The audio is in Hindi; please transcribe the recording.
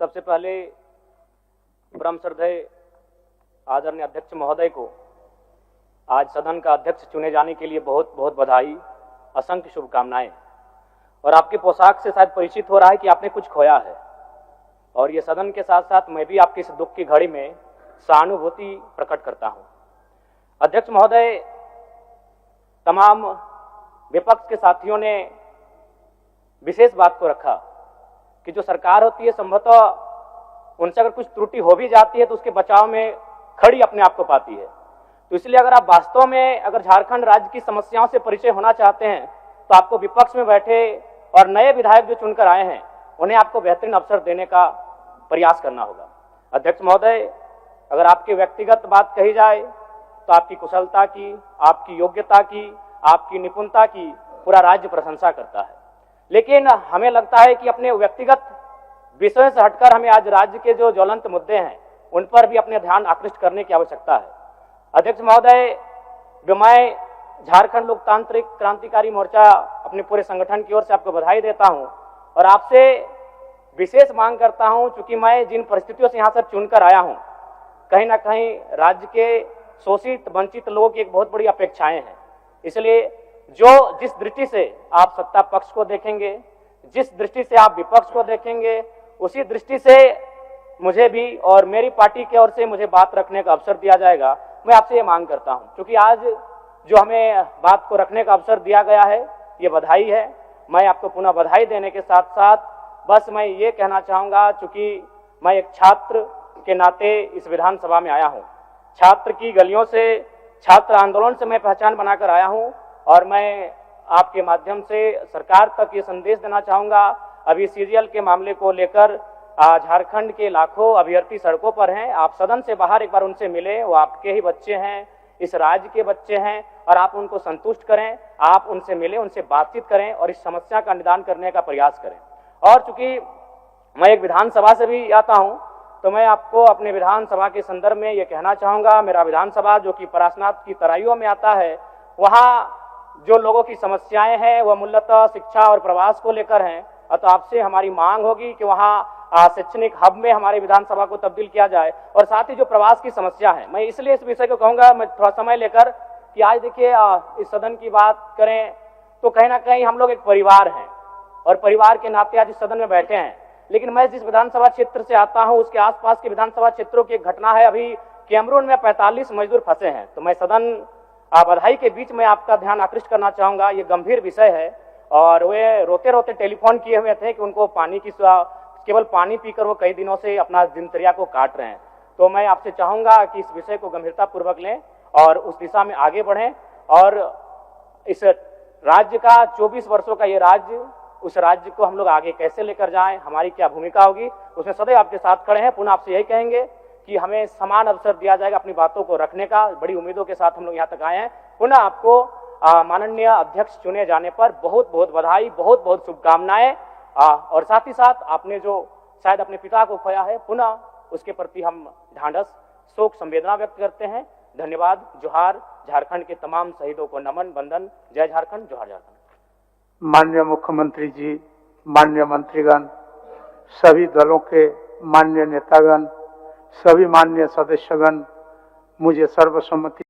सबसे पहले परम श्रद्धेय आदरणीय अध्यक्ष महोदय को आज सदन का अध्यक्ष चुने जाने के लिए बहुत बहुत बधाई, असंख्य शुभकामनाएं। और आपकी पोशाक से शायद परिचित हो रहा है कि आपने कुछ खोया है, और ये सदन के साथ साथ मैं भी आपकी इस दुख की घड़ी में सहानुभूति प्रकट करता हूं। अध्यक्ष महोदय, तमाम विपक्ष के साथियों ने विशेष बात को रखा कि जो सरकार होती है संभवतः उनसे अगर कुछ त्रुटि हो भी जाती है तो उसके बचाव में खड़ी अपने आप को पाती है। तो इसलिए अगर आप वास्तव में अगर झारखंड राज्य की समस्याओं से परिचय होना चाहते हैं तो आपको विपक्ष में बैठे और नए विधायक जो चुनकर आए हैं उन्हें आपको बेहतरीन अवसर देने का प्रयास करना होगा। अध्यक्ष महोदय, अगर आपकी व्यक्तिगत बात कही जाए तो आपकी कुशलता की, आपकी योग्यता की, आपकी निपुणता की पूरा राज्य प्रशंसा करता है, लेकिन हमें लगता है कि अपने व्यक्तिगत विषय से हटकर हमें आज राज्य के जो ज्वलंत मुद्दे हैं उन पर भी अपने ध्यान आकृष्ट करने की आवश्यकता है। अध्यक्ष महोदय, मैं झारखंड लोकतांत्रिक क्रांतिकारी मोर्चा अपने पूरे संगठन की ओर से आपको बधाई देता हूं और आपसे विशेष मांग करता हूं, चूंकि मैं जिन परिस्थितियों से यहां से चुनकर आया हूं, कहीं ना कहीं राज्य के शोषित वंचित लोगों की एक बहुत बड़ी अपेक्षाएं हैं। इसलिए जिस दृष्टि से आप सत्ता पक्ष को देखेंगे, जिस दृष्टि से आप विपक्ष को देखेंगे, उसी दृष्टि से मुझे भी और मेरी पार्टी की ओर से मुझे बात रखने का अवसर दिया जाएगा। मैं आपसे ये मांग करता हूं, क्योंकि आज जो हमें बात को रखने का अवसर दिया गया है ये बधाई है। मैं आपको पुनः बधाई देने के साथ साथ बस मैं ये कहना चाहूंगा, चूंकि मैं एक छात्र के नाते इस विधानसभा में आया हूं, छात्र की गलियों से, छात्र आंदोलन से मैं पहचान बनाकर आया हूं, और मैं आपके माध्यम से सरकार तक ये संदेश देना चाहूंगा। अभी सीरियल के मामले को लेकर झारखंड के लाखों अभ्यर्थी सड़कों पर हैं। आप सदन से बाहर एक बार उनसे मिले, वो आपके ही बच्चे हैं, इस राज्य के बच्चे हैं, और आप उनको संतुष्ट करें, आप उनसे मिलें, उनसे बातचीत करें और इस समस्या का निदान करने का प्रयास करें। और चूंकि मैं एक विधानसभा से भी आता हूं तो मैं आपको अपने विधानसभा के संदर्भ में ये कहना चाहूंगा, मेरा विधानसभा जो कि परासनाथ की तराइयों में आता है, वहां जो लोगों की समस्याएं हैं वह मूलतः शिक्षा और प्रवास को लेकर हैं। तो आपसे हमारी मांग होगी कि वहां शैक्षणिक हब में हमारे विधानसभा को तब्दील किया जाए, और साथ ही जो प्रवास की समस्या है, मैं इसलिए इस विषय को कहूंगा, मैं थोड़ा समय लेकर, कि आज देखिए इस सदन की बात करें तो कहीं ना कहीं हम लोग एक परिवार हैं और परिवार के नाते आज इस सदन में बैठे हैं। लेकिन मैं जिस विधानसभा क्षेत्र से आता हूं उसके आसपास के विधानसभा क्षेत्रों की एक घटना है, अभी कैमरून में 45 मजदूर फंसे हैं। तो मैं सदन बधाई के बीच में आपका ध्यान आकृष्ट करना चाहूंगा, ये गंभीर विषय है, और वे रोते रोते टेलीफोन किए हुए थे कि उनको पानी की, केवल पानी पीकर वो कई दिनों से अपना दिनचर्या को काट रहे हैं। तो मैं आपसे चाहूंगा कि इस विषय को गंभीरता पूर्वक लें और उस दिशा में आगे बढ़ें, और इस राज्य का 24 वर्षों का ये राज्य, उस राज्य को हम लोग आगे कैसे लेकर जाएं, हमारी क्या भूमिका होगी, उसमें सदैव आपके साथ खड़े हैं। पुनः आपसे यही कहेंगे कि हमें समान अवसर दिया जाएगा अपनी बातों को रखने का। बड़ी उम्मीदों के साथ हम लोग यहाँ तक आए हैं। पुनः आपको माननीय अध्यक्ष चुने जाने पर बहुत बहुत बधाई, बहुत बहुत शुभकामनाएं, और साथ ही साथ आपने जो शायद अपने पिता को खोया है, पुनः उसके प्रति हम ढांढस, शोक, संवेदना व्यक्त करते हैं। धन्यवाद। जोहार। झारखंड के तमाम शहीदों को नमन, वंदन। जय झारखंड, जोहार झारखंड। माननीय मुख्यमंत्री जी, माननीय मंत्रीगण, सभी दलों के माननीय नेतागण, सभी माननीय सदस्यगण, मुझे सर्वसम्मति